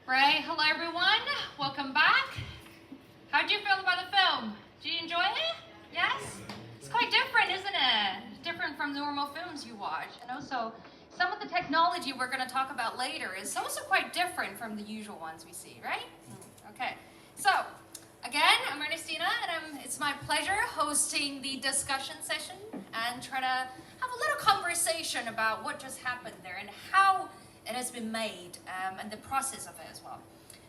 Great. Hello, everyone. Welcome back. How do you feel about the film? Do you enjoy it? Yes? It's quite different, isn't it? Different from normal films you watch. And also, some of the technology we're going to talk about later is also quite different from the usual ones we see, right? Okay. So, again, I'm Ernestina, and it's my pleasure hosting the discussion session and try to have a little conversation about what just happened there and how it has been made and the process of it as well.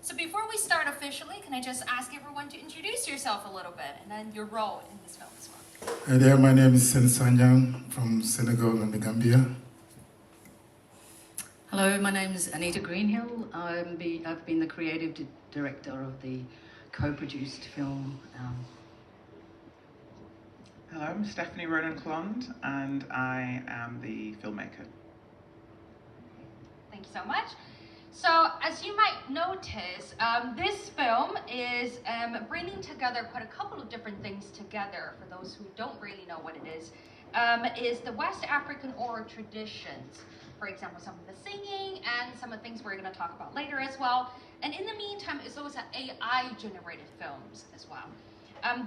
So before we start officially, can I just ask everyone to introduce yourself a little bit and then your role in this film as well? Hi there, my name is Sens Sagna from Senegal and the Gambia. Hello, my name is Anita Greenhill. I've been the creative director of the co-produced film. Hello, I'm Stephan Ronan-Chlond, and I am the filmmaker. Thank you so much. So, as you might notice, this film is bringing together quite a couple of different things together. For those who don't really know what it is the West African oral traditions. For example, some of the singing and some of the things we're going to talk about later as well. And in the meantime, it's also AI-generated films as well.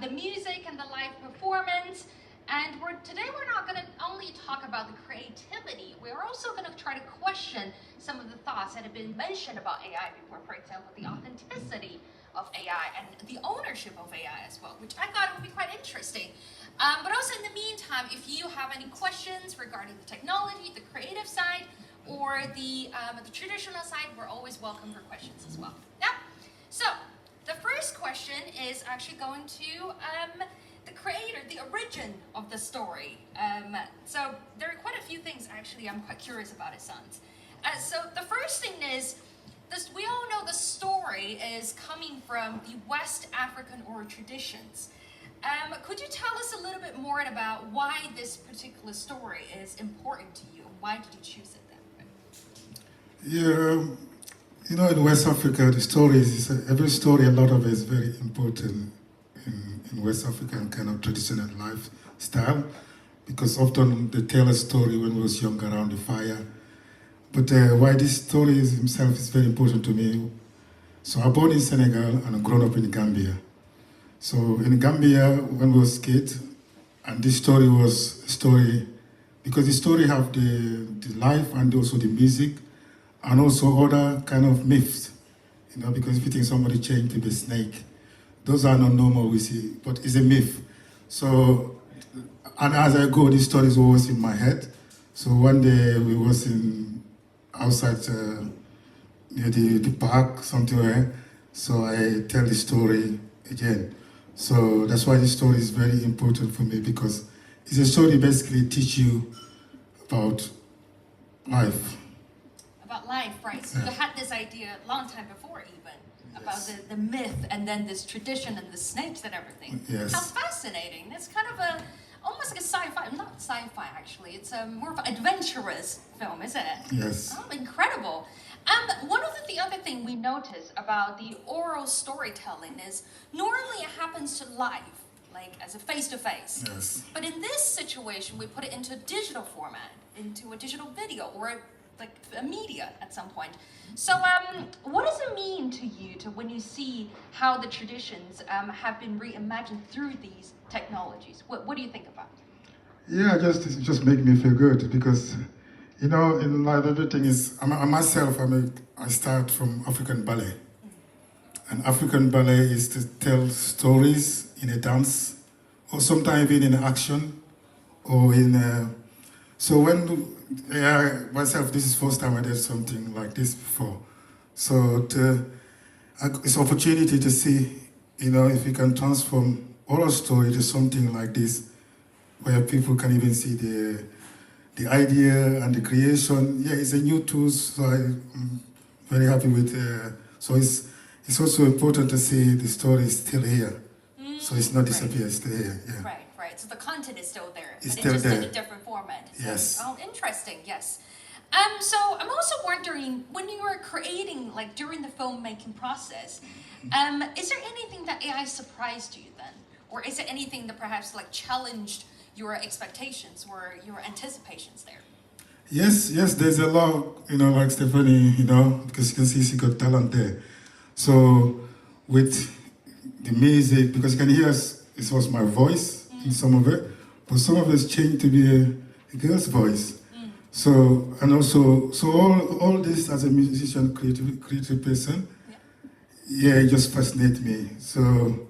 The music and the live performance. And today we're not going to only talk about the creativity, we're also going to try to question some of the thoughts that have been mentioned about AI before, for example, the authenticity of AI and the ownership of AI as well, which I thought would be quite interesting. But also in the meantime, if you have any questions regarding the technology, the creative side, or the traditional side, we're always welcome for questions as well. Yeah? So, the first question is actually going to the creator, the origin of the story. So there are quite a few things actually I'm quite curious about, it sounds. So the first thing is, we all know the story is coming from the West African oral traditions. Could you tell us a little bit more about why this particular story is important to you? Why did you choose it then? Yeah, you know, in West Africa, the stories, every story, a lot of it is very important in West African kind of traditional lifestyle, because often they tell a story when we was young around the fire. But why this story himself is very important to me. So I'm born in Senegal and I grown up in Gambia. So in Gambia, when we was kids, and this story was a story, because the story have the life and also the music, and also other kind of myths, you know, because if you think somebody changed to be a snake, those are not normal, we see, but it's a myth. So, and as I go, this story is always in my head. So one day we was outside near the park, somewhere, so I tell the story again. So that's why this story is very important for me, because it's a story basically teach you about life. About life, right? So you had this idea a long time before even. About the myth and then this tradition and the snakes and everything. Yes. How fascinating. It's kind of almost like a sci-fi, not sci-fi actually, it's more of an adventurous film, isn't it? Yes. Oh, incredible. One of the other thing we notice about the oral storytelling is normally it happens to live, like as a face-to-face. Yes. But in this situation, we put it into a digital format, into a digital video or like a media at some point. So what does it mean to you when you see how the traditions have been reimagined through these technologies? What do you think about it? Yeah, it just make me feel good, because, you know, in life everything is, I start from African ballet. And African ballet is to tell stories in a dance, or sometimes even in action, or so when myself, this is first time I did something like this before. So it's opportunity to see, you know, if you can transform oral story to something like this, where people can even see the idea and the creation. Yeah, it's a new tool, so I'm very happy with. So it's also important to see the story is still here. So it's not disappeared, it's still here. Yeah. Right. So the content is still there, It's but still it's just there. in a different format. Yes. Oh, interesting. Yes. So I'm also wondering, when you were creating, like during the filmmaking process, is there anything that AI surprised you then, or is there anything that perhaps like challenged your expectations or your anticipations there? Yes, there's a lot, like Stephanie, because you can see she got talent there. So with the music, because you can hear it was my voice in some of it, but some of it's changed to be a girl's voice. So, and also, so all this as a musician, creative person, yeah, it just fascinates me. So,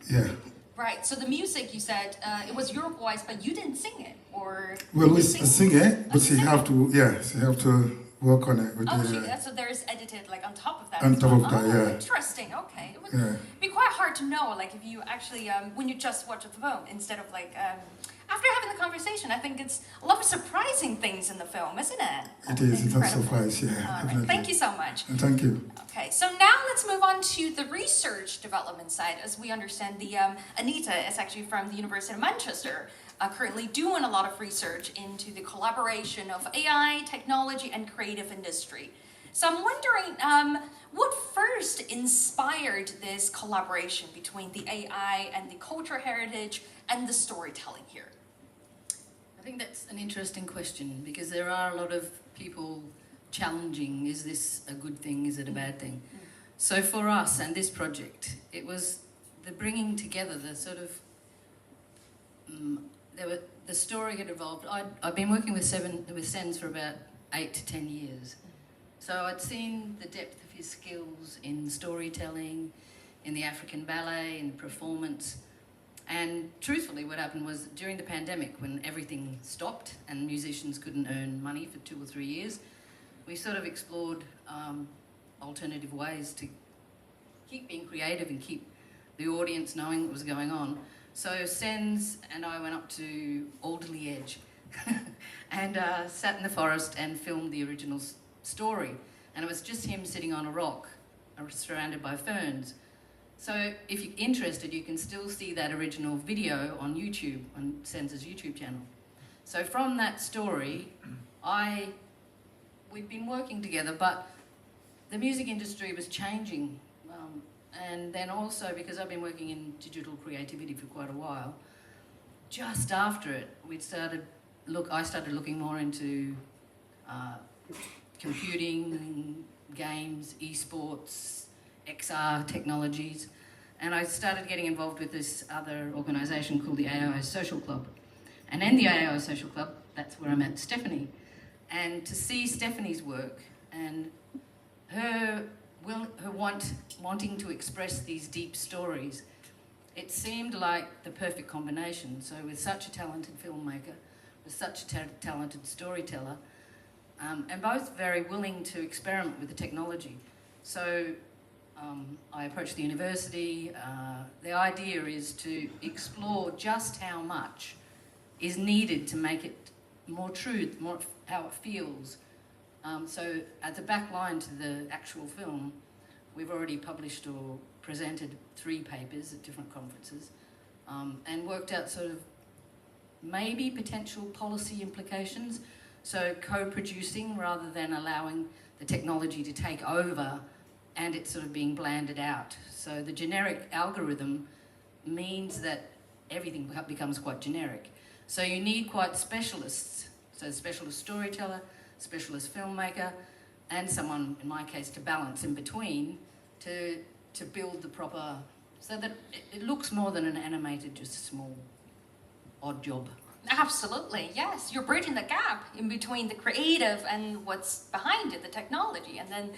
yeah. Right, so the music, you said, it was your voice, but you didn't sing it, or... Well, we sing it, but she have to work on it. With so there's edited, like, on top of that. On top of that, yeah. Interesting, okay. It would be quite hard to know, like, if you actually, when you just watch the film, instead of, like, after having the conversation, I think it's a lot of surprising things in the film, isn't it? It is, it's a surprise, yeah. All right, thank you so much. Thank you. Okay, so now let's move on to the research development side. As we understand, the Anita is actually from the University of Manchester, currently doing a lot of research into the collaboration of AI, technology, and creative industry. So I'm wondering, what first inspired this collaboration between the AI and the cultural heritage and the storytelling here? I think that's an interesting question, because there are a lot of people challenging, is this a good thing, is it a bad thing? So for us and this project, it was the bringing together, the sort of, the story had evolved. I've been working with Sens for about 8 to 10 years. So I'd seen the depth of his skills in storytelling, in the African ballet, in performance. And truthfully, what happened was during the pandemic, when everything stopped and musicians couldn't earn money for 2 or 3 years, we sort of explored alternative ways to keep being creative and keep the audience knowing what was going on. So Sens and I went up to Alderley Edge and sat in the forest and filmed the original story. And it was just him sitting on a rock, surrounded by ferns. So if you're interested, you can still see that original video on YouTube, on Sens's YouTube channel. So from that story, we've been working together, but the music industry was changing. And then also, because I've been working in digital creativity for quite a while, just after it, I started looking more into computing, games, esports, XR technologies, and I started getting involved with this other organisation called the AI Social Club. And in the AI Social Club, that's where I met Stephanie. And to see Stephanie's work and her wanting to express these deep stories, it seemed like the perfect combination. So with such a talented filmmaker, with such a talented storyteller, and both very willing to experiment with the technology. So I approached the university. The idea is to explore just how much is needed to make it more true, more how it feels. So at the back line to the actual film, we've already published or presented 3 papers at different conferences, and worked out sort of maybe potential policy implications. So co-producing rather than allowing the technology to take over and it's sort of being blanded out. So the generic algorithm means that everything becomes quite generic. So you need quite specialists. So specialist storyteller, specialist filmmaker, and someone, in my case, to balance in between to build the proper, so that it looks more than an animated, just a small, odd job. Absolutely, yes. You're bridging the gap in between the creative and what's behind it, the technology, and then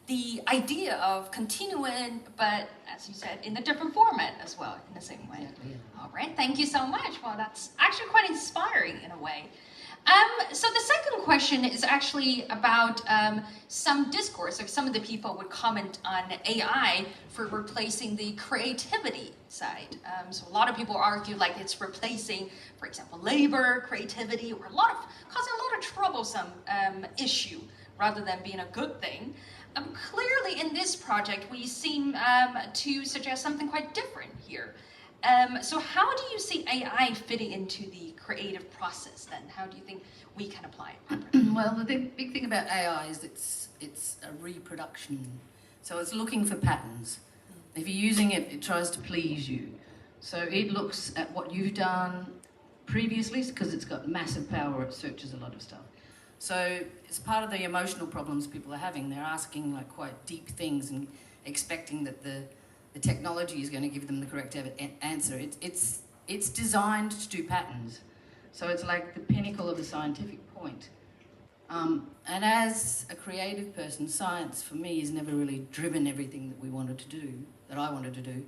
the idea of continuing, but as you said, in a different format as well, in the same way. Exactly, yeah. All right, thank you so much. Well, that's actually quite inspiring in a way. So the second question is actually about some discourse, or some of the people would comment on AI for replacing the creativity side. So a lot of people argue like it's replacing, for example, labor, creativity, or causing a lot of troublesome issue rather than being a good thing. Clearly in this project, we seem to suggest something quite different here. So how do you see AI fitting into the creative process then? How do you think we can apply it? Well, the big thing about AI is it's a reproduction. So it's looking for patterns. If you're using it, it tries to please you. So it looks at what you've done previously, because it's got massive power, it searches a lot of stuff. So it's part of the emotional problems people are having. They're asking like quite deep things and expecting that the technology is going to give them the correct answer. It's designed to do patterns. So it's like the pinnacle of a scientific point. And as a creative person, science for me has never really driven everything that we wanted to do, that I wanted to do.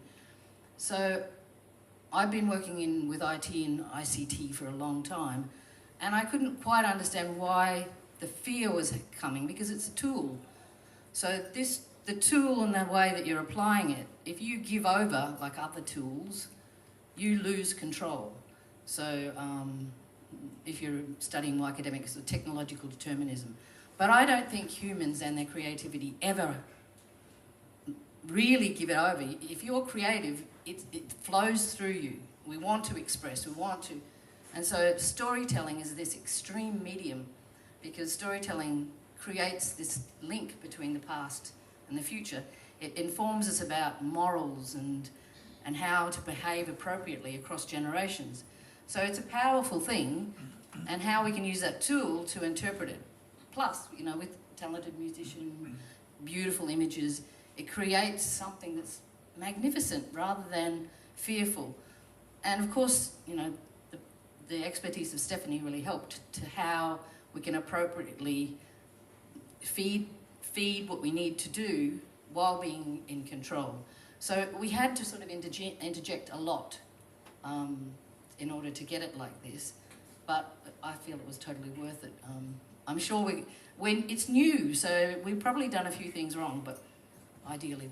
So I've been working with IT and ICT for a long time, and I couldn't quite understand why the fear was coming, because it's a tool. So the tool and the way that you're applying it, if you give over, like other tools, you lose control. So if you're studying more academics, technological determinism. But I don't think humans and their creativity ever really give it over. If you're creative, it flows through you. We want to express, we want to. And so storytelling is this extreme medium, because storytelling creates this link between the past and the future. It informs us about morals and how to behave appropriately across generations. So it's a powerful thing, and how we can use that tool to interpret it. Plus, you know, with talented musician, beautiful images, it creates something that's magnificent rather than fearful. And of course, you know, the expertise of Stephanie really helped to how we can appropriately feed what we need to do while being in control. So we had to sort of interject a lot in order to get it like this, but I feel it was totally worth it. I'm sure when it's new, so we've probably done a few things wrong, but ideally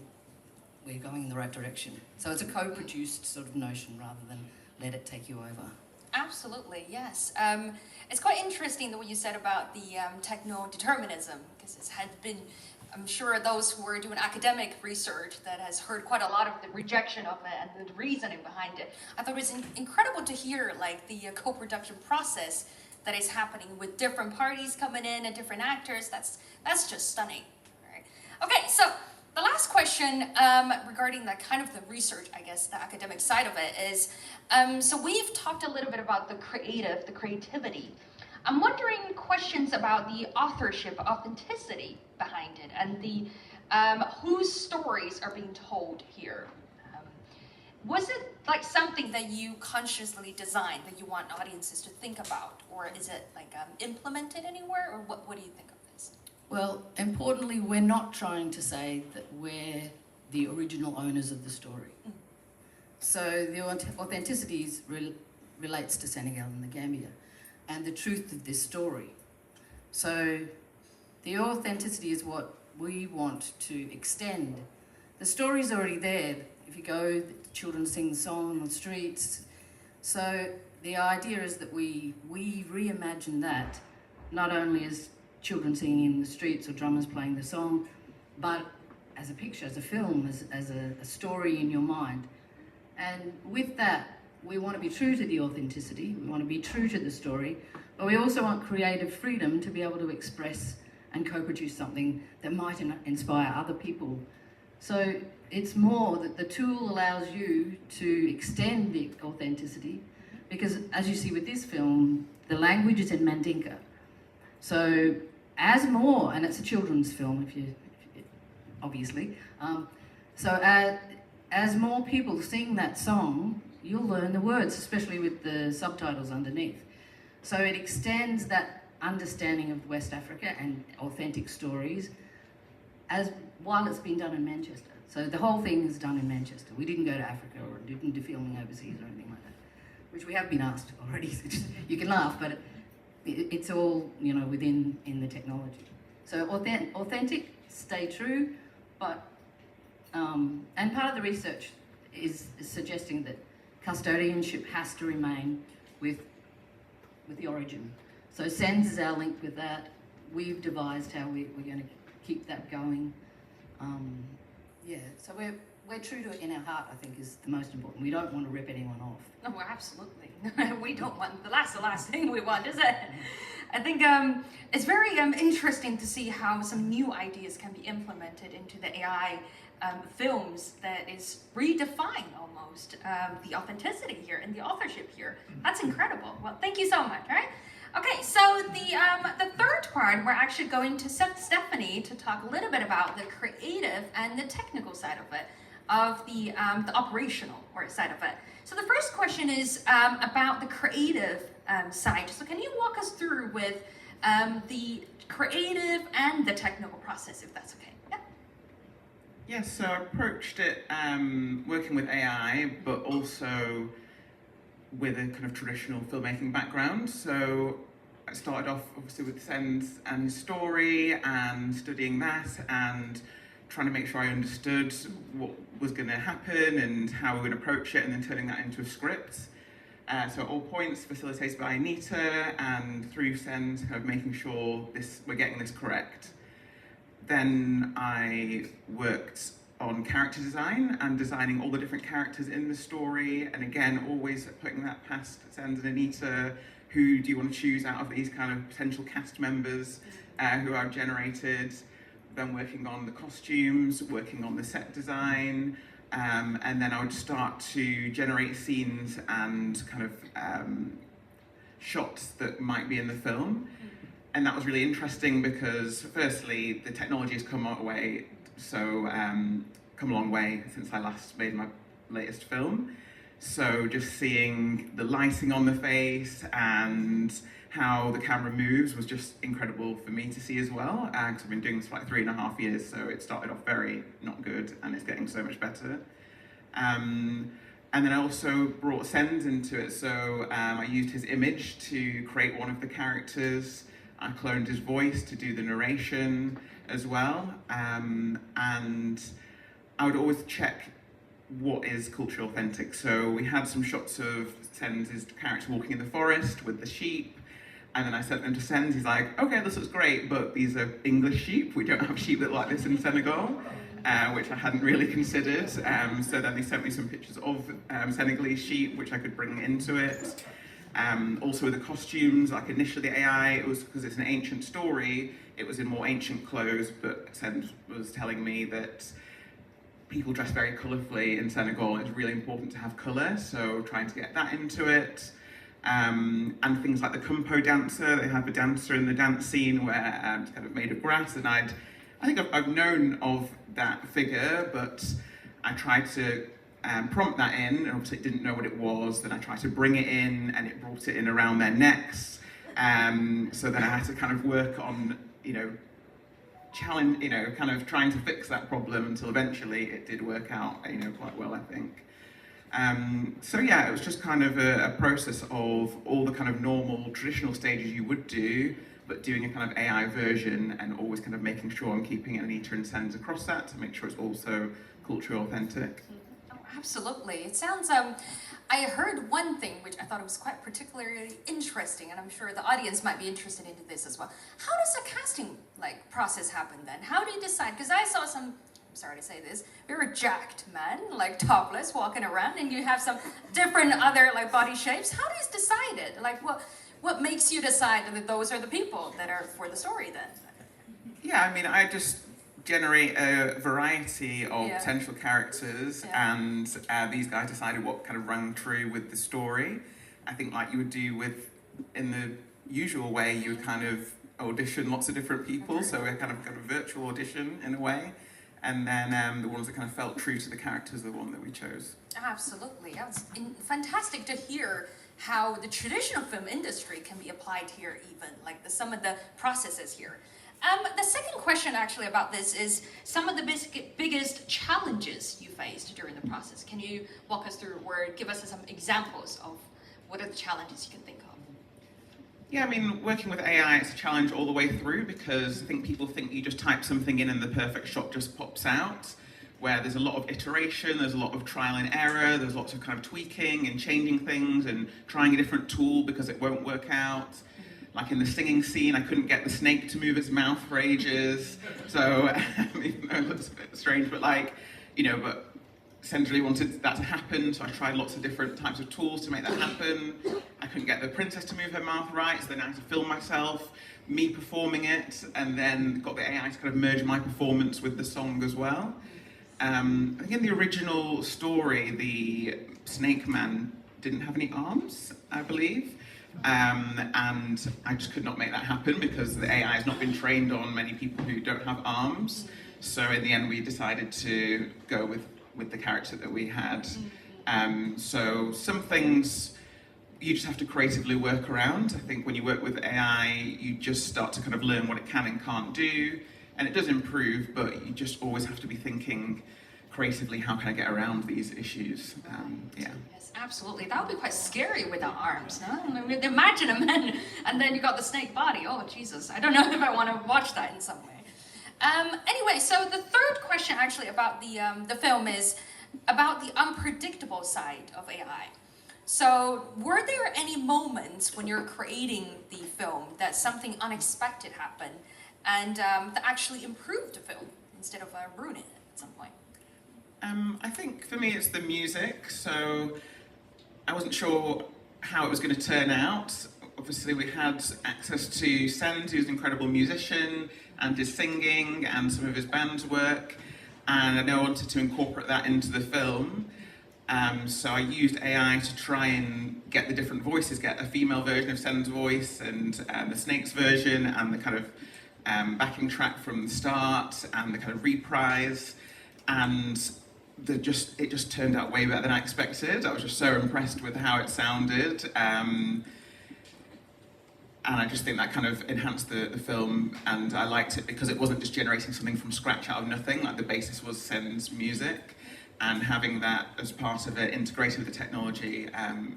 we're going in the right direction. So it's a co-produced sort of notion rather than let it take you over. Absolutely, yes. It's quite interesting what you said about the techno-determinism, because it had been, I'm sure those who are doing academic research that has heard quite a lot of the rejection of it and the reasoning behind it. I thought it was incredible to hear like the co-production process that is happening with different parties coming in and different actors. That's just stunning. All right. Okay, so the last question regarding the kind of the research, I guess, the academic side of it is, so we've talked a little bit about the creativity. I'm wondering questions about the authorship, authenticity behind it, and the whose stories are being told here. Was it like something that you consciously designed that you want audiences to think about, or is it like implemented anywhere, or what do you think of this? Well, importantly, we're not trying to say that we're the original owners of the story. Mm. So the authenticity relates to Senegal and the Gambia, and the truth of this story. So the authenticity is what we want to extend. The story's already there. If you go, the children sing the song on the streets. So the idea is that we reimagine that, not only as children singing in the streets or drummers playing the song, but as a picture, as a film, as a story in your mind. And with that, we want to be true to the authenticity, we want to be true to the story, but we also want creative freedom to be able to express and co-produce something that might inspire other people. So it's more that the tool allows you to extend the authenticity, because as you see with this film, the language is in Mandinka. So as more, and it's a children's film, obviously, as more people sing that song, you'll learn the words, especially with the subtitles underneath. So it extends that understanding of West Africa and authentic stories while it's been done in Manchester. So the whole thing is done in Manchester. We didn't go to Africa or didn't do filming overseas or anything like that, which we have been asked already. You can laugh, but it's all, you know, in the technology. So authentic, stay true, but and part of the research is suggesting that custodianship has to remain with the origin. So Sens is our link with that. We've devised how we're going to keep that going. Yeah, so we're true to it in our heart, I think, is the most important. We don't want to rip anyone off. No, absolutely. We don't want, the last thing we want, is it? I think it's very interesting to see how some new ideas can be implemented into the AI films that is redefine almost the authenticity here and the authorship here. That's incredible. Well, thank you so much, all right? Okay, so the third part, we're actually going to set Stephanie to talk a little bit about the creative and the technical side of it, of the operational side of it. So the first question is about the creative side. So can you walk us through with the creative and the technical process, if that's okay? Yeah. Yes, so I approached it working with AI, but also with a kind of traditional filmmaking background. So I started off obviously with Sens and his story and studying that and trying to make sure I understood what was going to happen and how we would approach it, and then turning that into a script. So at all points facilitated by Anita, and through Sens kind of making sure we're getting this correct. Then I worked on character design and designing all the different characters in the story, and again always putting that past Sens and Anita. Who do you want to choose out of these kind of potential cast members who I've generated? Then working on the costumes, working on the set design, and then I would start to generate scenes and kind of shots that might be in the film. And that was really interesting because firstly, the technology has come a long way since I last made my latest film. So just seeing the lighting on the face and how the camera moves was just incredible for me to see as well. Because I've been doing this for like 3.5 years, so it started off very not good and it's getting so much better. And then I also brought Sens into it, so I used his image to create one of the characters. I cloned his voice to do the narration as well. And I would always check what is culturally authentic. So we had some shots of Sens' character walking in the forest with the sheep, and then I sent them to Sens. He's like, okay, this looks great, but these are English sheep. We don't have sheep that look like this in Senegal, which I hadn't really considered. So then they sent me some pictures of Senegalese sheep, which I could bring into it. Also with the costumes, like initially the AI, it was because it's an ancient story, it was in more ancient clothes, but Sens was telling me that people dress very colourfully in Senegal. It's really important to have colour, so trying to get that into it. And things like the Kumpo dancer, they have a dancer in the dance scene where it's kind of made of grass, and I think I've known of that figure, but I tried to prompt that in, and obviously it didn't know what it was. Then I tried to bring it in, and it brought it in around their necks. So then I had to kind of work on, challenge, kind of trying to fix that problem until eventually it did work out, quite well, I think. So yeah, it was just kind of a process of all the kind of normal traditional stages you would do, but doing a kind of AI version and always kind of making sure I'm keeping Anita and Sens across that to make sure it's also culturally authentic. Oh, absolutely. It sounds, I heard one thing which I thought was quite particularly interesting, and I'm sure the audience might be interested into this as well. How does the casting process happen then? How do you decide? Because I saw some, I'm sorry to say this, very jacked men, topless, walking around, and you have some different other body shapes. How do you decide it? What makes you decide that those are the people that are for the story then? Yeah, I mean, I just generate a variety of potential characters, and these guys decided what kind of rang true with the story. I think like you would do in the usual way, you would kind of audition lots of different people, so we kind of got a virtual audition in a way, and then the ones that kind of felt true to the characters are the one that we chose. Absolutely. It's fantastic to hear how the traditional film industry can be applied here even, some of the processes here. The second question actually about this is some of the biggest challenges you faced during the process. Can you walk us through or give us some examples of what are the challenges you can think of? Yeah, I mean, working with AI, it's a challenge all the way through because I think people think you just type something in and the perfect shot just pops out, where there's a lot of iteration, there's a lot of trial and error, there's lots of kind of tweaking and changing things and trying a different tool because it won't work out. Like in the singing scene, I couldn't get the snake to move its mouth for ages. So, even though it looks a bit strange, but but Sens really wanted that to happen, so I tried lots of different types of tools to make that happen. I couldn't get the princess to move her mouth right, so then I had to film myself, me performing it, and then got the AI to kind of merge my performance with the song as well. I think in the original story, the snake man didn't have any arms, I believe. And I just could not make that happen because the AI has not been trained on many people who don't have arms. So in the end, we decided to go with the character that we had. So some things you just have to creatively work around. I think when you work with AI, you just start to kind of learn what it can and can't do. And it does improve, but you just always have to be thinking creatively, how can I get around these issues? Yeah. Yes, absolutely. That would be quite scary without arms, no? I mean, imagine a man, and then you got the snake body. Oh, Jesus. I don't know if I want to watch that in some way. Anyway, so the third question actually about the film is about the unpredictable side of AI. So were there any moments when you're creating the film that something unexpected happened and that actually improved the film instead of ruining it at some point? I think for me it's the music. So I wasn't sure how it was going to turn out. Obviously we had access to Sens, who's an incredible musician, and his singing and some of his band's work. And I know I wanted to incorporate that into the film. So I used AI to try and get the different voices, get a female version of Sen's voice and the Snake's version and the kind of backing track from the start and the kind of reprise. And it just turned out way better than I expected. I was just so impressed with how it sounded. And I just think that kind of enhanced the film, and I liked it because it wasn't just generating something from scratch out of nothing, like the basis was Sen's music, and having that as part of it, integrated with the technology,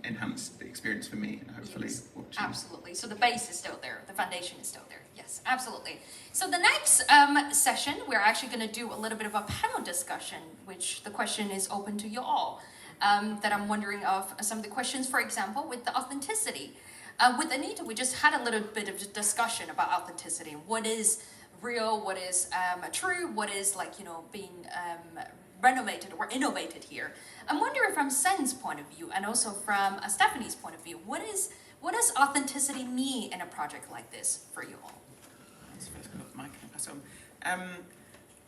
enhanced the experience for me, and hopefully watching. Absolutely. So the base is still there, the foundation is still there. Yes, absolutely. So the next session, we're actually going to do a little bit of a panel discussion, which the question is open to you all. That I'm wondering of some of the questions, for example, with the authenticity. With Anita, we just had a little bit of discussion about authenticity. What is real, what is true, what is being renovated or innovated here. I'm wondering from Sen's point of view and also from Stephanie's point of view, what does authenticity mean in a project like this for you all?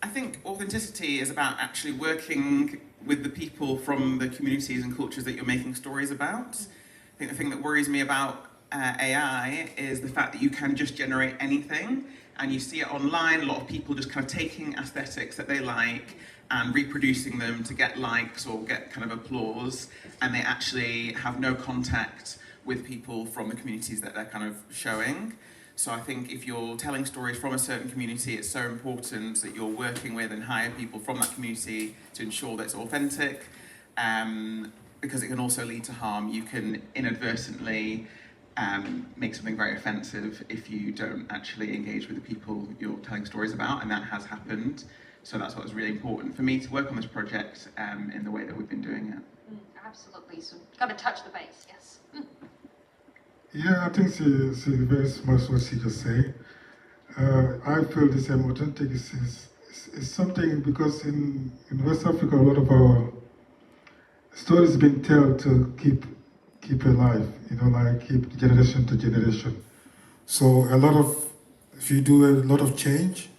I think authenticity is about actually working with the people from the communities and cultures that you're making stories about. I think the thing that worries me about AI is the fact that you can just generate anything, and you see it online, a lot of people just kind of taking aesthetics that they like and reproducing them to get likes or get kind of applause, and they actually have no contact with people from the communities that they're kind of showing. So I think if you're telling stories from a certain community, it's so important that you're working with and hire people from that community to ensure that it's authentic, because it can also lead to harm. You can inadvertently make something very offensive if you don't actually engage with the people you're telling stories about, and that has happened. So that's what was really important for me to work on this project in the way that we've been doing it. Absolutely. So you've got to touch the base, yes. Yeah, I think she's very smart what she just said. I feel the same. Authentic is something, because in West Africa, a lot of our stories being told to keep alive, keep generation to generation. So if you do a lot of change,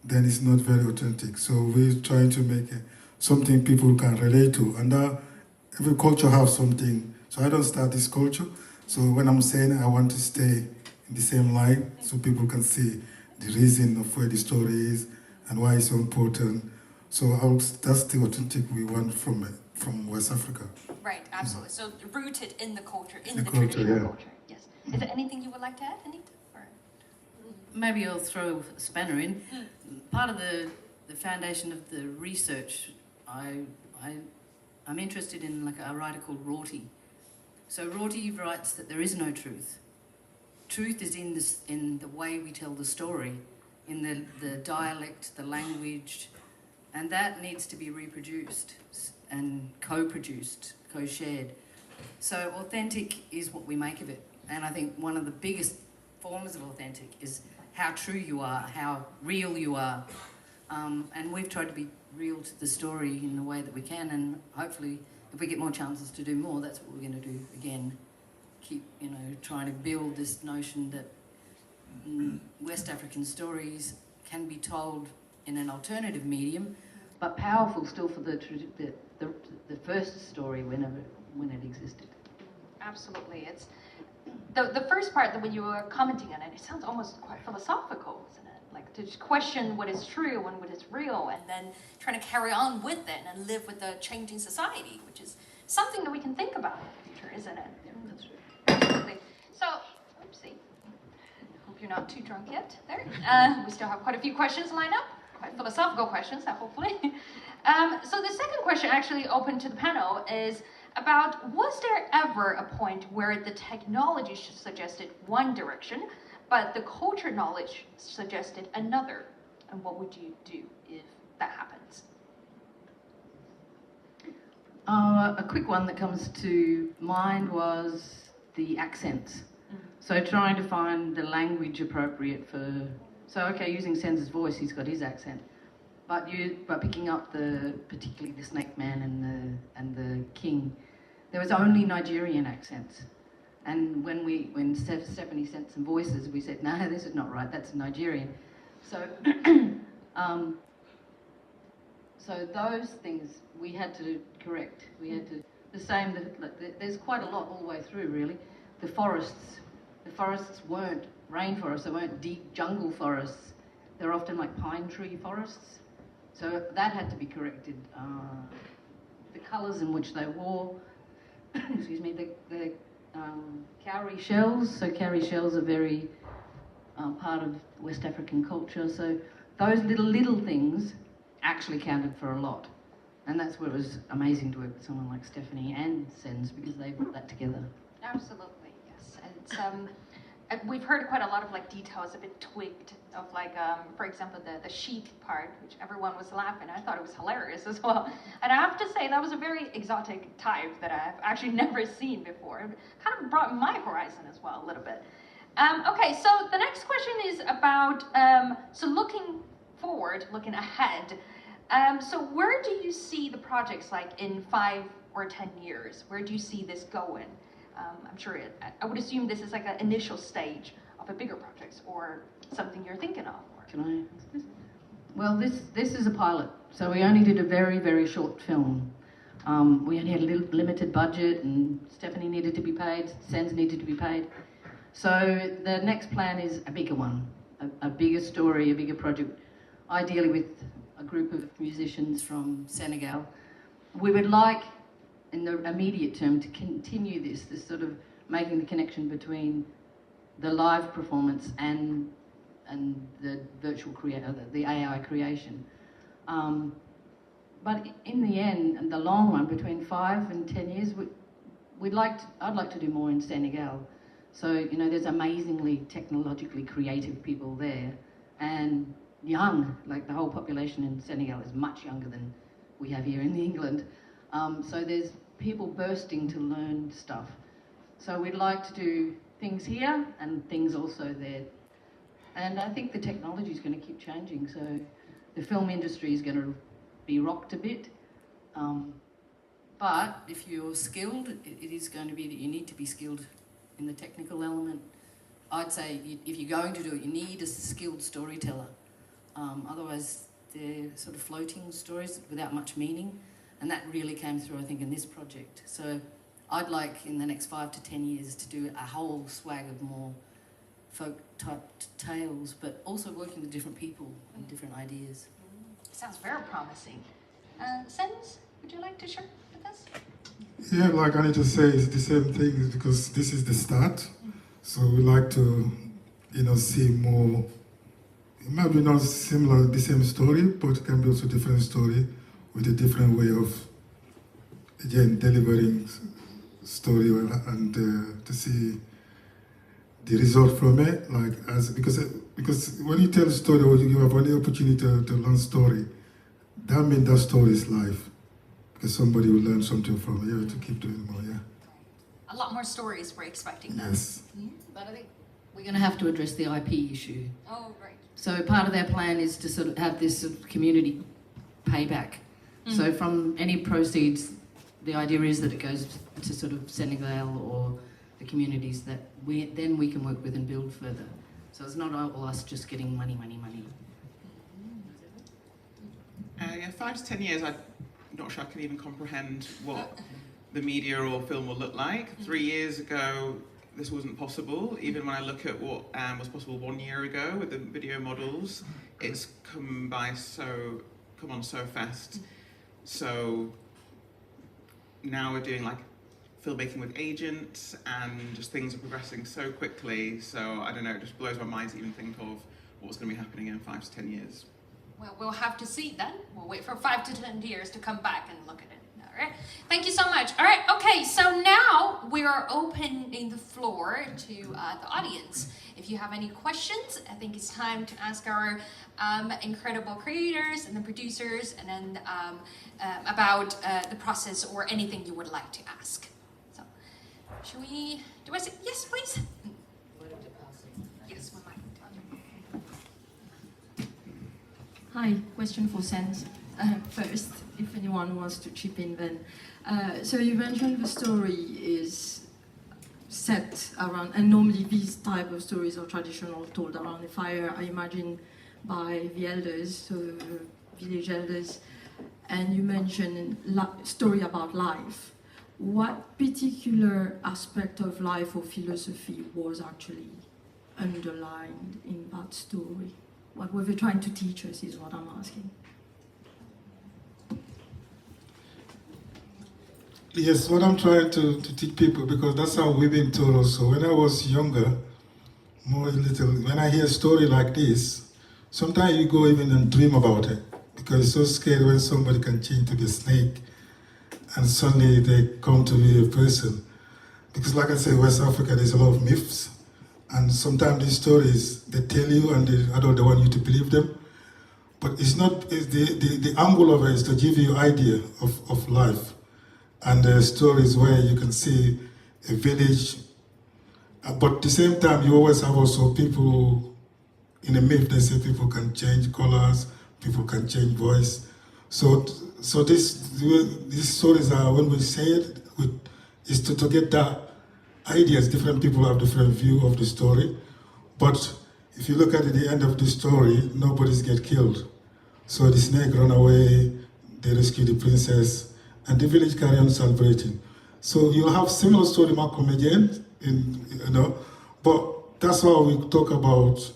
then it's not very authentic. So we're trying to make something people can relate to. And every culture has something. So I don't start this culture. So when I'm saying I want to stay in the same line, so people can see the reason of where the story is and why it's so important. So that's the authentic we want from West Africa. Right, absolutely. So rooted in the culture, in the culture, traditional yeah. culture. Yes. Is there anything you would like to add, Anita? Or? Maybe I'll throw a spanner in. Part of the foundation of the research, I'm interested in a writer called Rorty. So Rorty writes that there is no truth. Truth is in the way we tell the story, in the dialect, the language, and that needs to be reproduced and co-produced, co-shared. So authentic is what we make of it. And I think one of the biggest forms of authentic is how true you are, how real you are. And we've tried to be real to the story in the way that we can, and hopefully if we get more chances to do more, that's what we're going to do again. Keep, trying to build this notion that West African stories can be told in an alternative medium, but powerful still for the first story when it existed. Absolutely. the first part, that when you were commenting on it, it sounds almost quite philosophical, isn't it? Like to just question what is true and what is real, and then trying to carry on with it and live with a changing society, which is something that we can think about in the future, isn't it? Yeah, that's true. Absolutely. So, oopsie. Hope you're not too drunk yet. There. We still have quite a few questions lined up, quite philosophical questions, hopefully. So the second question, actually open to the panel, is about, was there ever a point where the technology suggested one direction, but the culture knowledge suggested another? And what would you do if that happens? A quick one that comes to mind was the accents. So trying to find the language appropriate for, so okay, using Sens's voice, he's got his accent, but picking up particularly the Snake Man and the King, there was only Nigerian accents. And when Stephanie sent some voices, we said, no, this is not right, that's Nigerian. So, so those things we had to correct. We had to, there's quite a lot all the way through, really. The forests weren't rainforests, they weren't deep jungle forests. They're often like pine tree forests. So that had to be corrected. The colours in which they wore, excuse me, the cowrie shells. So cowrie shells are very part of West African culture. So those little things actually counted for a lot. And that's where it was amazing to work with someone like Stephanie and Sens, because they put that together. Absolutely, yes. And we've heard quite a lot of like details have been tweaked of like, for example, the sheep part, which everyone was laughing. I thought it was hilarious as well. And I have to say that was a very exotic type that I've actually never seen before. It kind of brought my horizon as well a little bit. Okay, so the next question is about, so looking forward, looking ahead, so where do you see the projects like in 5 or 10 years? Where do you see this going? I'm sure I would assume this is like an initial stage of a bigger project or something you're thinking of. Can I answer this? Well, this is a pilot, so we only did a very, very short film. We only had a little limited budget, and Stephanie needed to be paid, Sens needed to be paid. So the next plan is a bigger one, a bigger story, a bigger project, ideally with a group of musicians from Senegal. We would like, in the immediate term, to continue this sort of making the connection between the live performance and the virtual the AI creation. But in the end, and the long run, between 5 and 10 years, I'd like to do more in Senegal. So, you know, there's amazingly technologically creative people there, and young, like the whole population in Senegal is much younger than we have here in England. So there's people bursting to learn stuff. So we'd like to do things here and things also there. And I think the technology is going to keep changing. So the film industry is going to be rocked a bit. But if you're skilled, it is going to be that you need to be skilled in the technical element. I'd say if you're going to do it, you need a skilled storyteller. Otherwise, they're sort of floating stories without much meaning. And that really came through, I think, in this project. So I'd like, in the next 5 to 10 years, to do a whole swag of more folk-type tales, but also working with different people and different ideas. Sounds very promising. Sens, would you like to share with us? Yeah, like Anita says, it's the same thing, because this is the start. So we like to, see more. It might be not similar, the same story, but it can be also a different story with a different way of, again, delivering story and to see the result from it. Because when you tell a story or you have any opportunity to learn story, that means that story is life. Because somebody will learn something from it. You have to keep doing more, yeah. A lot more stories we're expecting now. Yes. But I think we're going to have to address the IP issue. Oh, right. So part of their plan is to sort of have this sort of community payback. So from any proceeds, the idea is that it goes to sort of Senegal or the communities that we can work with and build further. So it's not all us just getting money. Yeah, 5 to 10 years, I'm not sure I can even comprehend what the media or film will look like. 3 years ago, this wasn't possible. Even when I look at what was possible 1 year ago with the video models, it's come on so fast. So now we're doing like filmmaking with agents, and just things are progressing so quickly. So I don't know, it just blows my mind to even think of what's going to be happening in 5 to 10 years. Well, we'll have to see then. We'll wait for 5 to 10 years to come back and look at it. All right. Thank you so much. All right. Okay. So now we are opening the floor to the audience. If you have any questions, I think it's time to ask our incredible creators and the producers, and then about the process or anything you would like to ask. So, should we? Do I say yes, please? Yes, one mic. Hi, question for Sens. First, if anyone wants to chip in then. So you mentioned the story is set around, and normally these type of stories are traditional, told around a fire, I imagine, by the elders, so the village elders. And you mentioned story about life. What particular aspect of life or philosophy was actually underlined in that story? What were they trying to teach us is what I'm asking. Yes, what I'm trying to teach people, because that's how we've been told also. When I was younger, when I hear a story like this, sometimes you go even and dream about it, because it's so scary when somebody can change to be a snake and suddenly they come to be a person. Because like I said, West Africa, there's a lot of myths, and sometimes these stories, they tell you and I don't want you to believe them. But it's not, the angle of it is to give you idea of life. And there are stories where you can see a village, but at the same time you always have also people, in a myth they say people can change colors, people can change voice. So these stories are, when we say it, is to get that ideas. Different people have different view of the story, but if you look at the end of the story, nobody's get killed. So the snake run away, they rescue the princess, and the village carry on celebrating. So you'll have similar story about comedians, but that's why we talk about,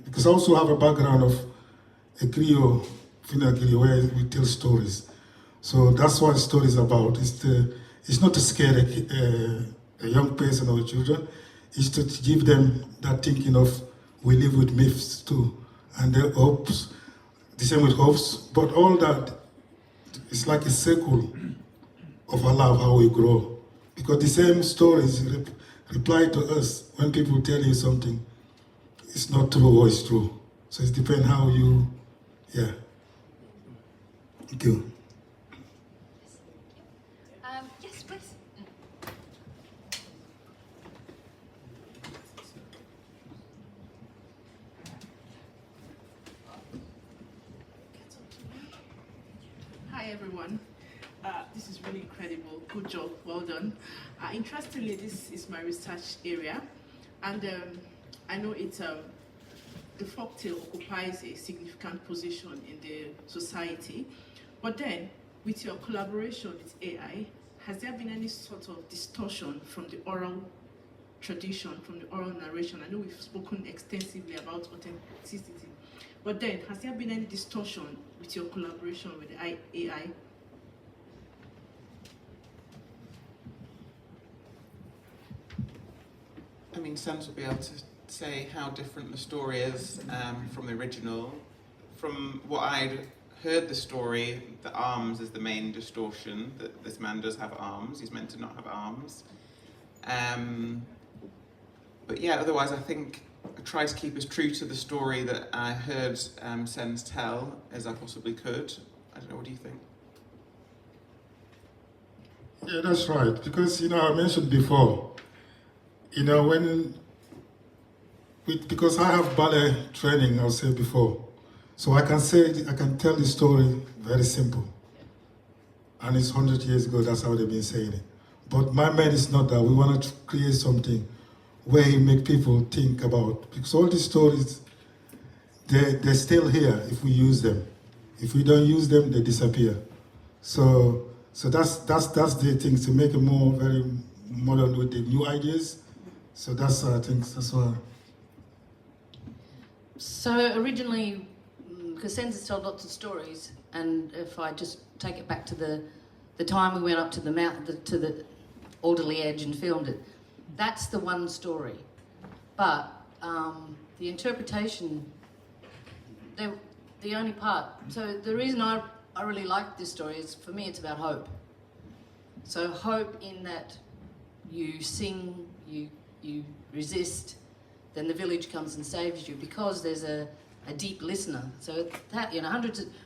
because I also have a background of a griot, female griot, where we tell stories. So that's what story is about. It's not to scare a young person or children, it's to give them that thinking of, we live with myths too, and their hopes, the same with hopes, but all that, it's like a circle of our life, how we grow. Because the same stories reply to us when people tell you something, it's not true or it's true. So it depends how you, yeah. Thank you. Yes, please. Hi everyone, this is really incredible, good job, well done. Interestingly, this is my research area, and I know the folktale occupies a significant position in the society, but then with your collaboration with AI, has there been any sort of distortion from the oral tradition, from the oral narration? I know we've spoken extensively about authenticity, but then has there been any distortion with your collaboration with the AI? I mean, Sens will be able to say how different the story is from the original. From what I'd heard the story, the arms is the main distortion, that this man does have arms, he's meant to not have arms. But yeah, otherwise I think I tried to keep as true to the story that I heard Sens tell as I possibly could. I don't know, what do you think? Yeah, that's right. Because, I mentioned before, because I have ballet training, I'll say before, so I can tell the story very simple. And it's 100 years ago, that's how they've been saying it. But my mind is not that. We want to create something where you make people think about, because all these stories, they're still here if we use them. If we don't use them, they disappear. So that's the thing, to make it modern with the new ideas. So that's, I think, that's why. So originally, because Sens has told lots of stories, and if I just take it back to the time we went up to the to the Alderley Edge and filmed it, that's the one story. But the interpretation, the only part. So the reason I really like this story is, for me, it's about hope. So hope in that you sing, you resist, then the village comes and saves you, because there's a deep listener. So that, you know,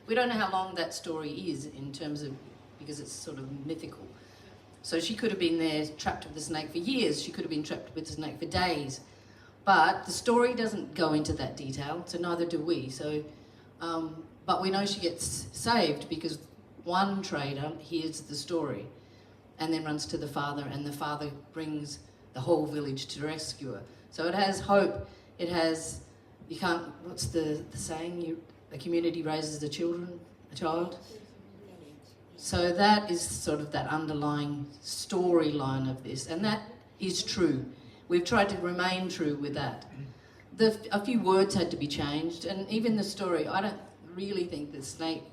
we don't know how long that story is in terms of, because it's sort of mythical. So she could have been there trapped with the snake for years. She could have been trapped with the snake for days. But the story doesn't go into that detail, so neither do we. So, but we know she gets saved because one trader hears the story and then runs to the father, and the father brings the whole village to rescue her. So it has hope. It has, you can't, what's the saying? A community raises a child. So that is sort of that underlying storyline of this, and that is true. We've tried to remain true with that. A few words had to be changed, and even the story, I don't really think the snake,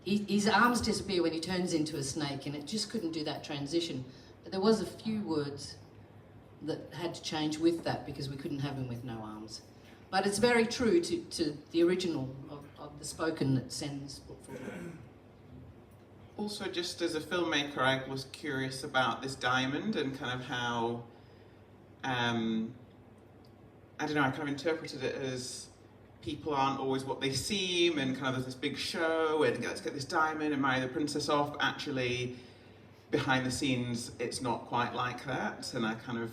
his arms disappear when he turns into a snake, and it just couldn't do that transition. But there was a few words that had to change with that, because we couldn't have him with no arms. But it's very true to the original of the spoken that Sens put forward. Also, just as a filmmaker, I was curious about this diamond and kind of how, I don't know, I kind of interpreted it as people aren't always what they seem, and kind of there's this big show, and let's get this diamond and marry the princess off. But actually, behind the scenes, it's not quite like that, and I kind of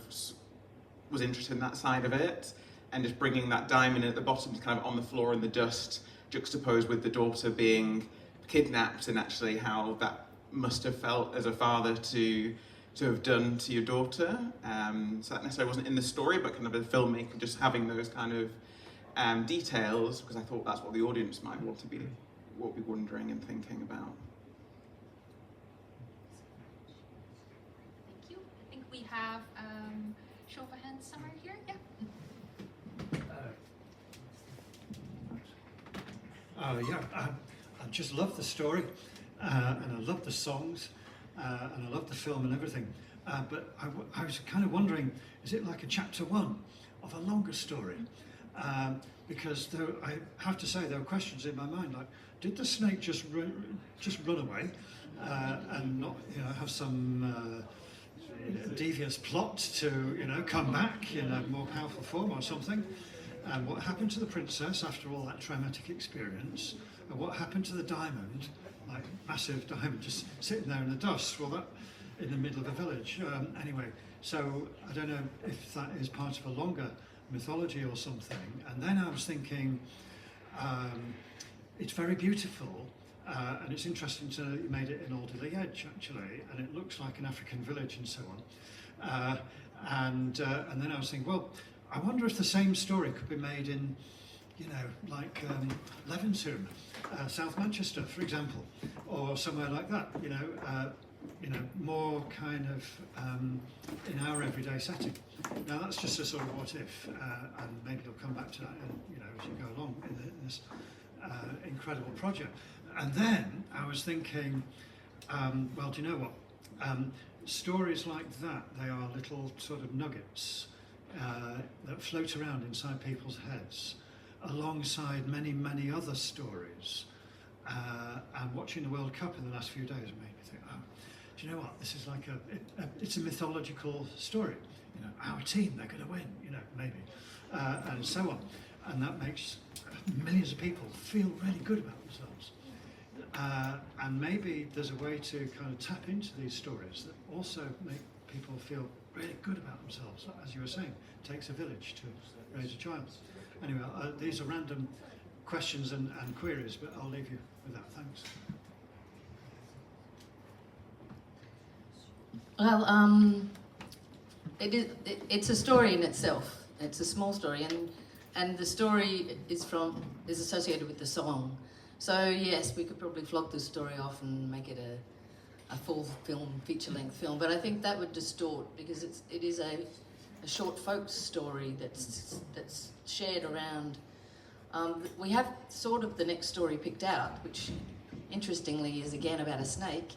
was interested in that side of it, and just bringing that diamond at the bottom, kind of on the floor in the dust, juxtaposed with the daughter being kidnapped, and actually how that must have felt as a father to have done to your daughter. So that necessarily wasn't in the story, but kind of a filmmaker just having those kind of details, because I thought that's what the audience might want to be wondering and thinking about. Thank you. I think we have show of hands somewhere here. Yeah. I just love the story, and I love the songs, and I love the film and everything. But I was kind of wondering, is it like a chapter one of a longer story? Because I have to say, there were questions in my mind, like, did the snake just run away and not, have some devious plot to, come back in a more powerful form or something? And what happened to the princess after all that traumatic experience? And what happened to the diamond, like massive diamond just sitting there in the dust? Well, that in the middle of a village. Anyway, so I don't know if that is part of a longer mythology or something. And then I was thinking, it's very beautiful, and it's interesting to know that you made it in Alderley Edge actually, and it looks like an African village and so on. And then I was thinking, well, I wonder if the same story could be made in, like Levenshulme, South Manchester, for example, or somewhere like that. More kind of in our everyday setting. Now that's just a sort of what if, and maybe you'll come back to that, as you go along in this incredible project. And then I was thinking, well, do you know what? Stories like that, they are little sort of nuggets that float around inside people's heads, alongside many, many other stories. And watching the World Cup in the last few days made me think, oh, do you know what? This is like it's a mythological story. Our team, they're going to win, maybe, and so on. And that makes millions of people feel really good about themselves. And maybe there's a way to kind of tap into these stories that also make people feel really good about themselves. As you were saying, it takes a village to raise a child. Anyway, these are random questions and queries, but I'll leave you with that. Thanks. Well, it's a story in itself. It's a small story, and the story is associated with the song. So yes, we could probably flog the story off and make it a full film, feature-length film. But I think that would distort, because it is a short folk story that's shared around. We have sort of the next story picked out, which interestingly is again about a snake.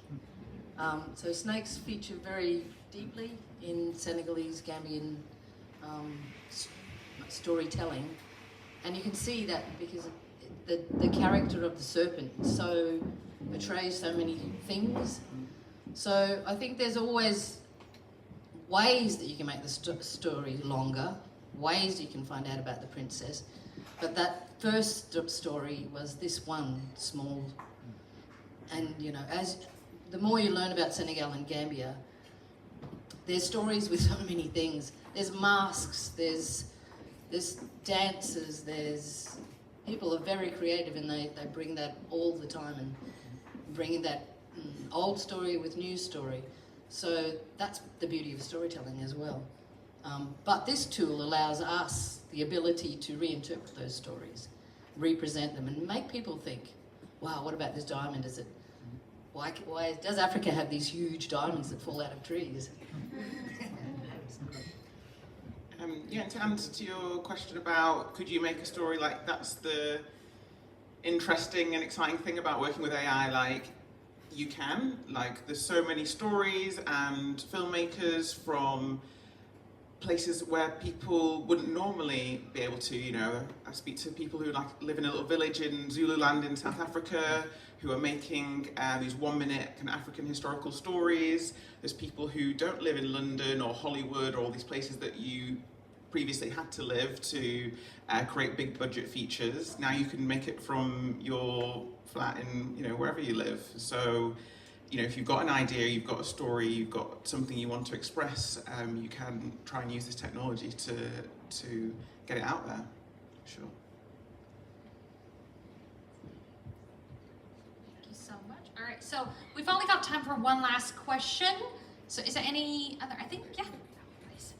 So snakes feature very deeply in Senegalese, Gambian storytelling, and you can see that because the character of the serpent so portrays so many things. So I think there's always ways that you can make the story longer, ways you can find out about the princess, but that first story was this one small. And you know, as the more you learn about Senegal and Gambia, there's stories with so many things. There's masks, there's dances, there's people are very creative, and they bring that all the time, and bringing that old story with new story. So that's the beauty of storytelling as well. But this tool allows us the ability to reinterpret those stories, represent them, and make people think, wow, what about this diamond? Why does Africa have these huge diamonds that fall out of trees? Yeah, and to answer to your question about could you make a story, like that's the interesting and exciting thing about working with AI, like you can, like there's so many stories and filmmakers from places where people wouldn't normally be able to, you know, I speak to people who like live in a little village in Zululand in South Africa who are making these 1-minute kind of African historical stories. There's people who don't live in London or Hollywood or all these places that you previously had to live to create big budget features. Now you can make it from your flat in, you know, wherever you live. So, you know, if you've got an idea, you've got a story, you've got something you want to express, you can try and use this technology to get it out there. Sure. Thank you so much. All right, so we've only got time for one last question. So is there any other, I think, yeah. Please.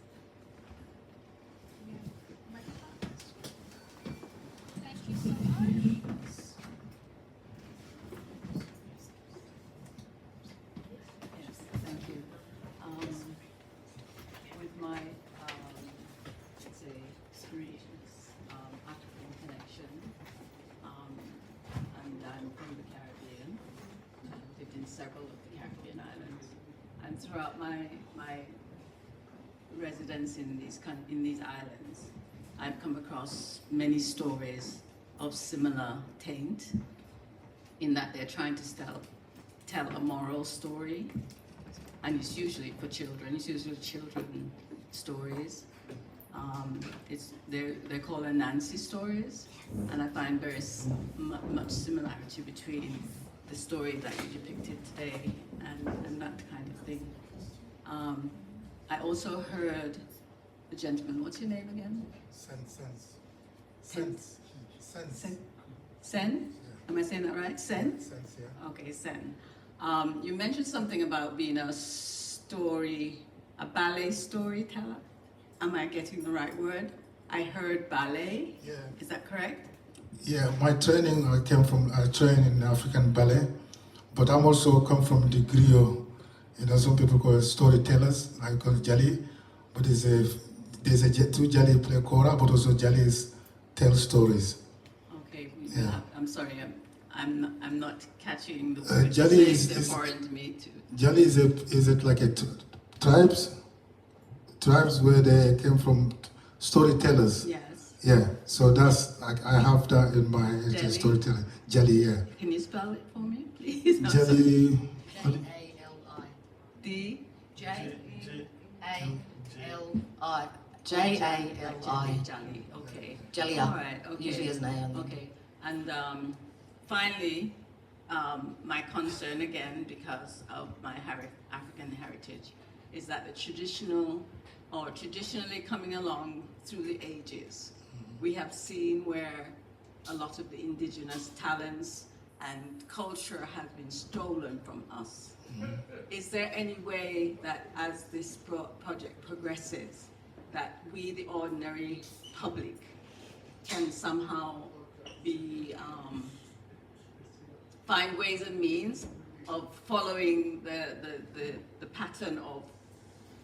Thank you so much. Yes, thank you. With my, let's say, African connection, and I'm from the Caribbean. I've lived in several of the Caribbean islands, and throughout my residence in these islands, I've come across many stories of similar taint, in that they're trying to tell a moral story, and it's usually for children. It's usually children stories. They're called Anansi stories, and I find very much similarity between the story that you depicted today and that kind of thing. I also heard the gentleman. What's your name again? Sens. Sen? Yeah. Am I saying that right? Sen? Sens, yeah. Okay, Sen. You mentioned something about being a ballet storyteller. Am I getting the right word? I heard ballet. Yeah. Is that correct? Yeah, my training, I train in African ballet, but I'm also come from the griot. You know, some people call it storytellers, I call it Jali, but there's two Jali play kora, but also Jalis tell stories. Okay, Yeah. I'm sorry, I'm not catching the word. Jali They're foreign to me too. Jali is it like a tribes where they came from, storytellers. Yes. Yeah, so that's I have that in my Jali? storytelling. Jali, yeah. Can you spell it for me, please? No, Jali. J-A-L-I. D? J-A-L-I. J-A-L-I. Jali, okay. Jalia. All right, okay. Usually has an A on it. Okay, and finally, my concern again, because of my African heritage, is that the traditionally coming along through the ages, we have seen where a lot of the indigenous talents and culture have been stolen from us. Is there any way that as this project progresses, that we, the ordinary public, can somehow be find ways and means of following the pattern of,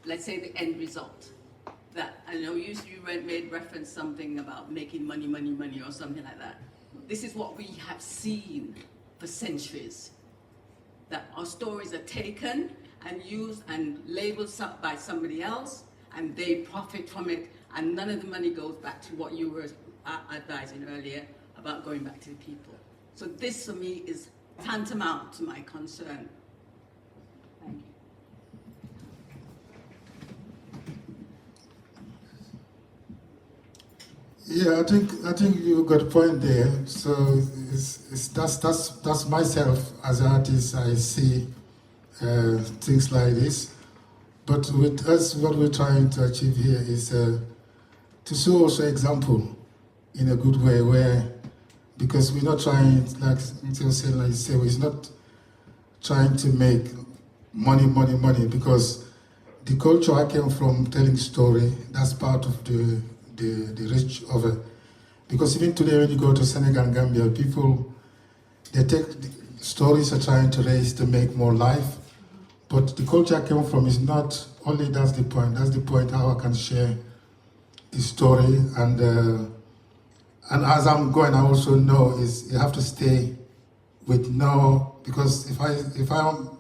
let's say, the end result. That, I know you made reference something about making money, or something like that. This is what we have seen for centuries. That our stories are taken and used and labeled by somebody else, and they profit from it, and none of the money goes back to what you were advising earlier about going back to the people. So this, for me, is tantamount to my concern. Thank you. Yeah, I think you got a point there. So that's myself as an artist. I see things like this, but with us, what we're trying to achieve here is to show also example in a good way, where because we're not trying, like you say, we're not trying to make money, because the culture I came from, telling story, that's part of the reach of it. Because even today when you go to Senegal and Gambia, people, they take the stories are trying to raise to make more life, but the culture I came from is not only that's the point how I can share the story, and as I'm going, I also know is you have to stay with no, because if I'm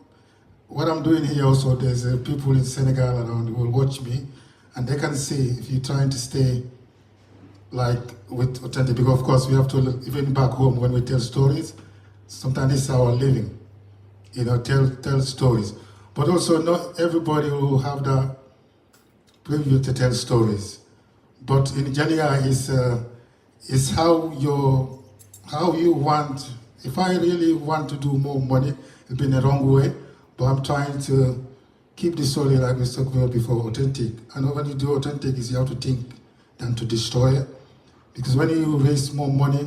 what I'm doing here also, there's people in Senegal around who will watch me, and they can see if you're trying to stay like with authentic, because of course we have to, even back home when we tell stories, sometimes it's our living, tell stories. But also not everybody will have the privilege to tell stories. But in general, it's how you want. If I really want to do more money, it's been a wrong way, but I'm trying to keep the story, like we talked about before, authentic. And when you do authentic, is you have to think than to destroy it. Because when you raise more money,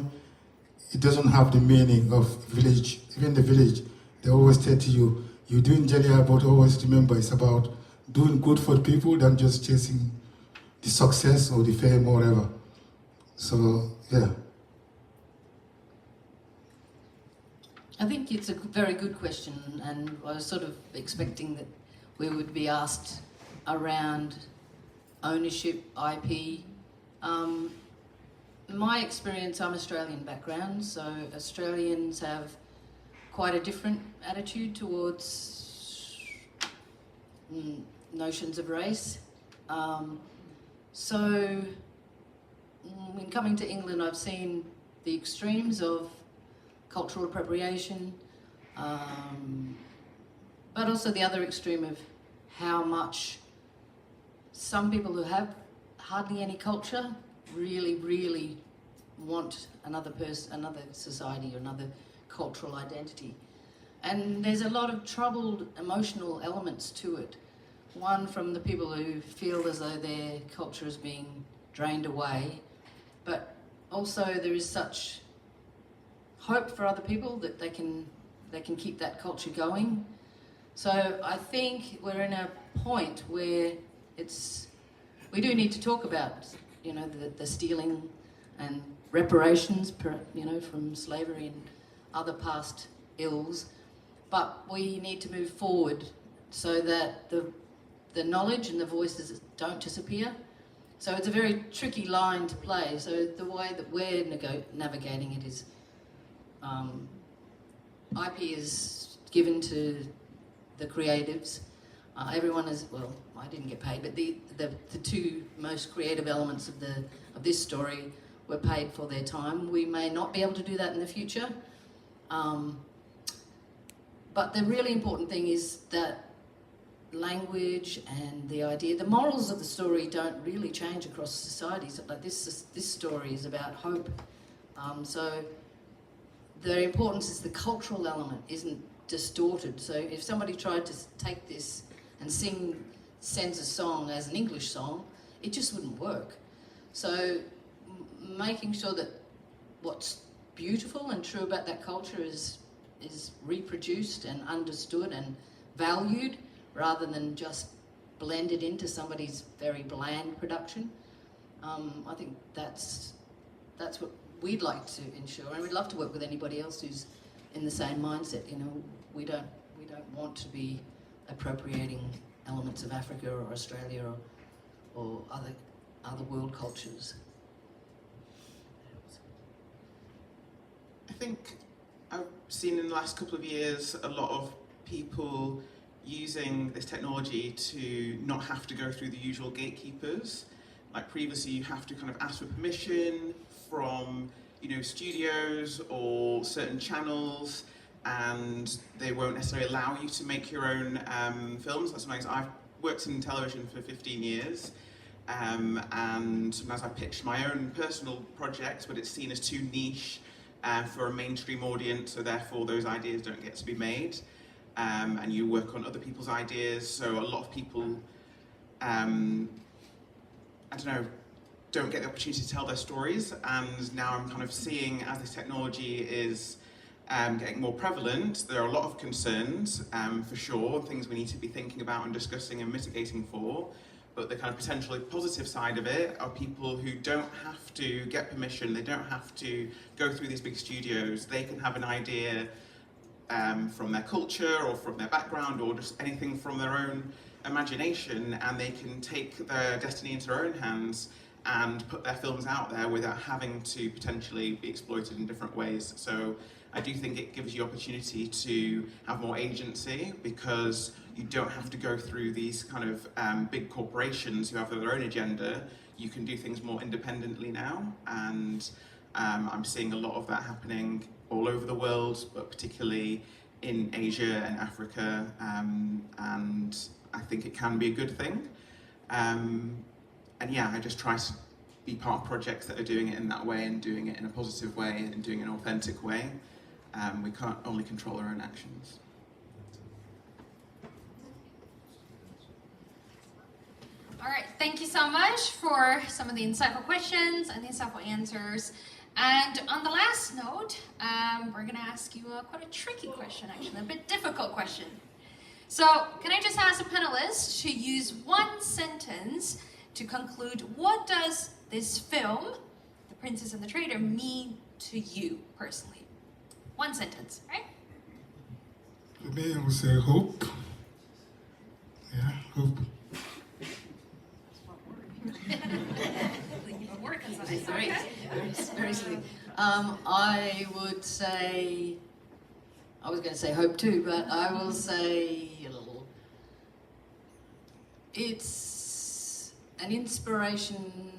it doesn't have the meaning of village. Even the village, they always say to you, you're doing Jalia, but always remember it's about doing good for people than just chasing the success or the fame or whatever. So, yeah. I think it's a very good question, and I was sort of expecting that we would be asked around ownership, IP. My experience, I'm Australian background, so Australians have quite a different attitude towards notions of race. So in coming to England, I've seen the extremes of cultural appropriation, but also the other extreme of how much some people who have hardly any culture really want another person, another society, or another cultural identity. And there's a lot of troubled emotional elements to it. One, from the people who feel as though their culture is being drained away, but also there is such hope for other people that they can keep that culture going. So I think we're in a point where we do need to talk about, the stealing and reparations, from slavery and other past ills, but we need to move forward so that the knowledge and the voices don't disappear. So it's a very tricky line to play. So the way that we're navigating it is IP is given to the creatives. Everyone is, well, I didn't get paid, but the two most creative elements of this story were paid for their time. We may not be able to do that in the future, but the really important thing is that language and the idea, the morals of the story don't really change across societies. Like this story is about hope. So the importance is the cultural element isn't distorted. So if somebody tried to take this and sing Sens song as an English song, it just wouldn't work. So making sure that what's beautiful and true about that culture is reproduced and understood and valued, rather than just blended into somebody's very bland production. I think that's what we'd like to ensure, and we'd love to work with anybody else who's in the same mindset. We don't We don't want to be appropriating elements of Africa or Australia or other world cultures. I think I've seen in the last couple of years a lot of people using this technology to not have to go through the usual gatekeepers. Like previously you have to kind of ask for permission from, you know, studios or certain channels, and they won't necessarily allow you to make your own films. That's sometimes I've worked in television for 15 years, and sometimes I pitched my own personal projects, but it's seen as too niche for a mainstream audience, so therefore those ideas don't get to be made. And you work on other people's ideas, so a lot of people, I don't know, don't get the opportunity to tell their stories, and now I'm kind of seeing, as this technology is getting more prevalent, there are a lot of concerns, for sure, things we need to be thinking about and discussing and mitigating for. But the kind of potentially positive side of it are people who don't have to get permission, they don't have to go through these big studios, they can have an idea from their culture or from their background or just anything from their own imagination, and they can take their destiny into their own hands and put their films out there without having to potentially be exploited in different ways. So I do think it gives you opportunity to have more agency, because you don't have to go through these kind of big corporations who have their own agenda. You can do things more independently now, and I'm seeing a lot of that happening all over the world, but particularly in Asia and Africa, and I think it can be a good thing. And yeah, I just try to be part of projects that are doing it in that way and doing it in a positive way and doing it in an authentic way. We can't only control our own actions. All right, thank you so much for some of the insightful questions and the insightful answers. And on the last note, we're going to ask you quite a tricky question, actually, a bit difficult question. So, can I just ask the panelists to use one sentence to conclude, what does this film, The Princess and the Traitor, mean to you personally? One sentence, right? For me, I would say hope. Yeah, hope. Great, very sweet. I would say, I was going to say hope too, but I will say it's an inspiration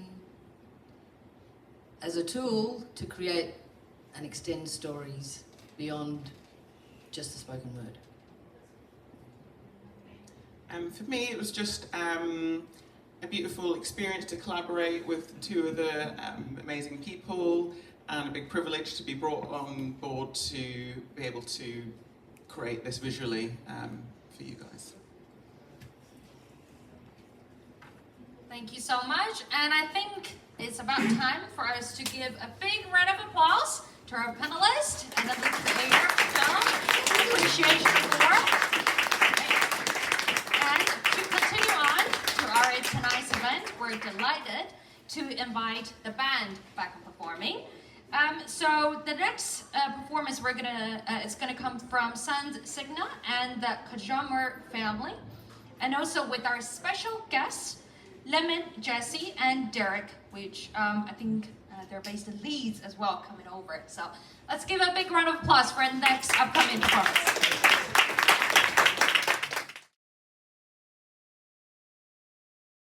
as a tool to create and extend stories beyond just the spoken word. For me, it was just a beautiful experience to collaborate with two other amazing people, and a big privilege to be brought on board to be able to create this visually for you guys. Thank you so much, and I think it's about time for us to give a big round of applause to our panelists and the creator of the film appreciation for. And to continue on to our tonight's event, we're delighted to invite the band back and performing. So the next performance it's gonna come from Sens Sagna and the Kajamer family, and also with our special guests, Lemon, Jesse, and Derek, which I think they're based in Leeds as well, coming over. So let's give a big round of applause for our next upcoming performance.